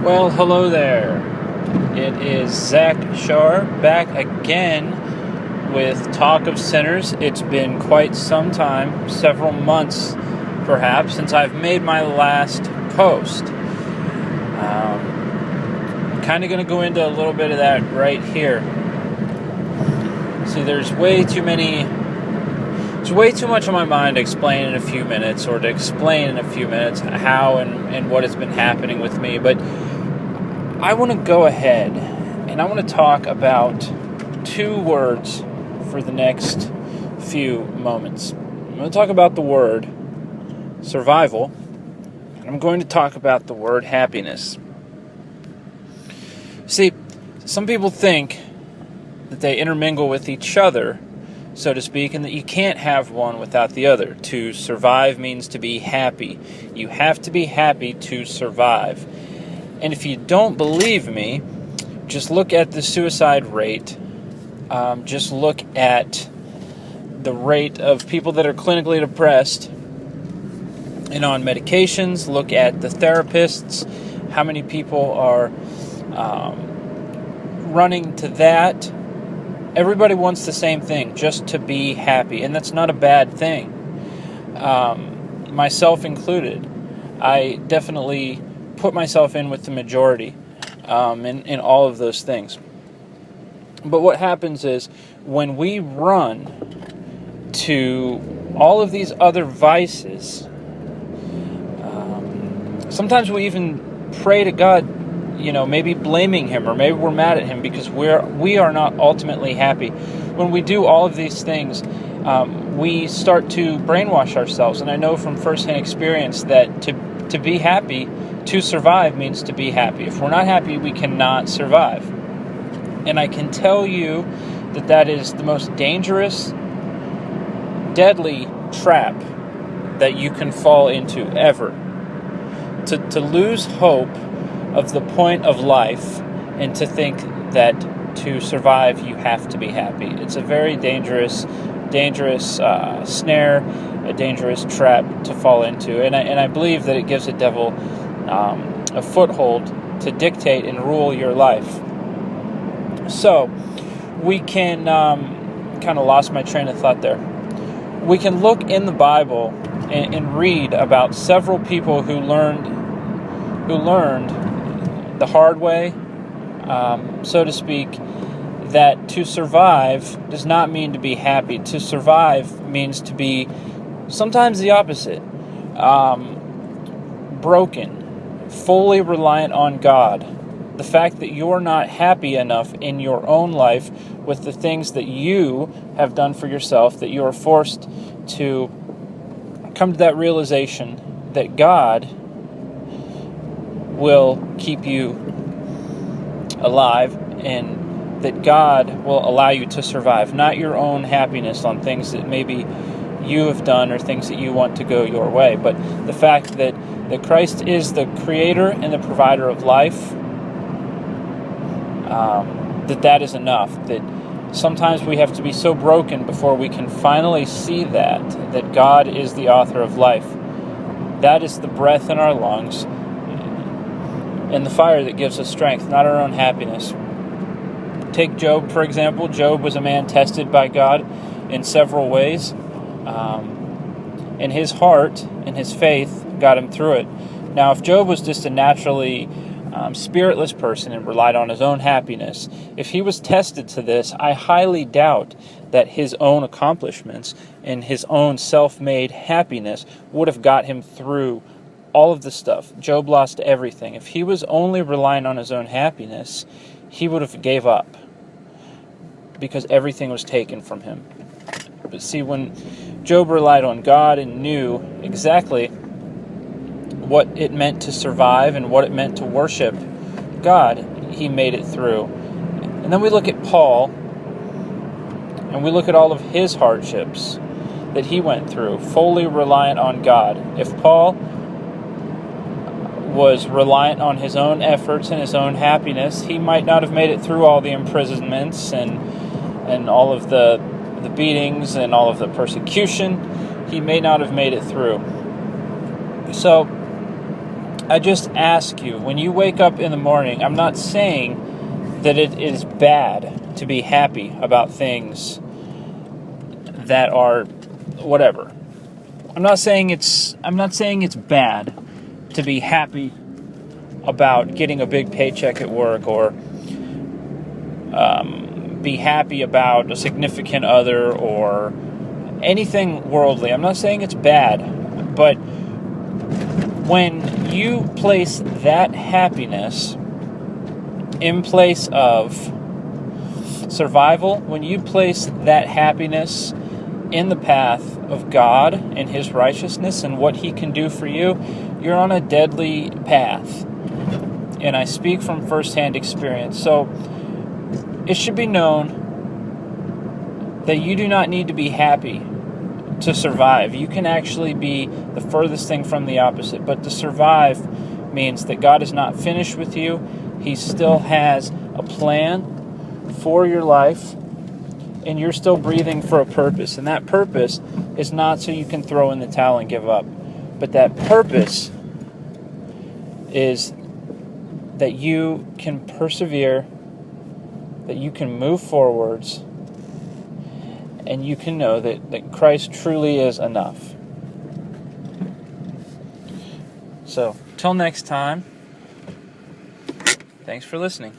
Well, hello there. It is Zach Shar back again with Talk of Sinners. It's been quite some time, several months perhaps, since I've made my last post. I'm kind of going to go into a little bit of that right here. See, there's way too much on my mind to explain in a few minutes, or to explain in a few minutes how and what has been happening with me, but I want to go ahead and I want to talk about two words for the next few moments. I'm going to talk about the word survival, and I'm going to talk about the word happiness. See, some people think that they intermingle with each other, so to speak, and that you can't have one without the other. To survive means to be happy. You have to be happy to survive. And if you don't believe me, just look at the suicide rate. Just look at the rate of people that are clinically depressed and on medications. Look at the therapists. How many people are running to that? Everybody wants the same thing, just to be happy. And that's not a bad thing. Myself included. I definitely put myself in with the majority in all of those things. But what happens is when we run to all of these other vices, sometimes we even pray to God, maybe blaming Him, or maybe we're mad at Him because we are not ultimately happy. When we do all of these things, we start to brainwash ourselves. And I know from firsthand experience that to be happy, to survive means to be happy. If we're not happy, we cannot survive. And I can tell you that is the most dangerous, deadly trap that you can fall into ever. To lose hope of the point of life and to think that to survive you have to be happy. It's a very dangerous snare, a dangerous trap to fall into. And I believe that it gives the devil a foothold to dictate and rule your life. So we can kind of lost my train of thought there. We can look in the Bible and read about several people who learned the hard way, so to speak, that to survive does not mean to be happy. To survive means to be sometimes the opposite. Broken, fully reliant on God. The fact that you're not happy enough in your own life with the things that you have done for yourself, that you are forced to come to that realization that God will keep you alive and that God will allow you to survive, not your own happiness on things that maybe you have done or things that you want to go your way, but the fact that Christ is the creator and the provider of life, that is enough. That sometimes we have to be so broken before we can finally see that God is the author of life. That is the breath in our lungs and the fire that gives us strength, not our own happiness. Take Job, for example. Job was a man tested by God in several ways. And his heart and his faith got him through it. Now, if Job was just a naturally spiritless person and relied on his own happiness, if he was tested to this, I highly doubt that his own accomplishments and his own self-made happiness would have got him through all of the stuff. Job lost everything. If he was only relying on his own happiness, he would have gave up because everything was taken from him. But see, when Job relied on God and knew exactly what it meant to survive and what it meant to worship God, he made it through. And then we look at Paul, and we look at all of his hardships that he went through, fully reliant on God. If Paul was reliant on his own efforts and his own happiness, he might not have made it through all the imprisonments and all of the beatings and all of the persecution. He may not have made it through. So I just ask you, when you wake up in the morning, I'm not saying that it is bad to be happy about things that are whatever. I'm not saying it's bad to be happy about getting a big paycheck at work, or be happy about a significant other, or anything worldly. I'm not saying it's bad, but when you place that happiness in place of survival, when you place that happiness in the path of God and His righteousness and what He can do for you, you're on a deadly path. And I speak from firsthand experience. So it should be known that you do not need to be happy to survive. You can actually be the furthest thing from the opposite. But to survive means that God is not finished with you. He still has a plan for your life, and you're still breathing for a purpose. And that purpose is not so you can throw in the towel and give up. But that purpose is that you can persevere, that you can move forwards, and you can know that Christ truly is enough. So, till next time, thanks for listening.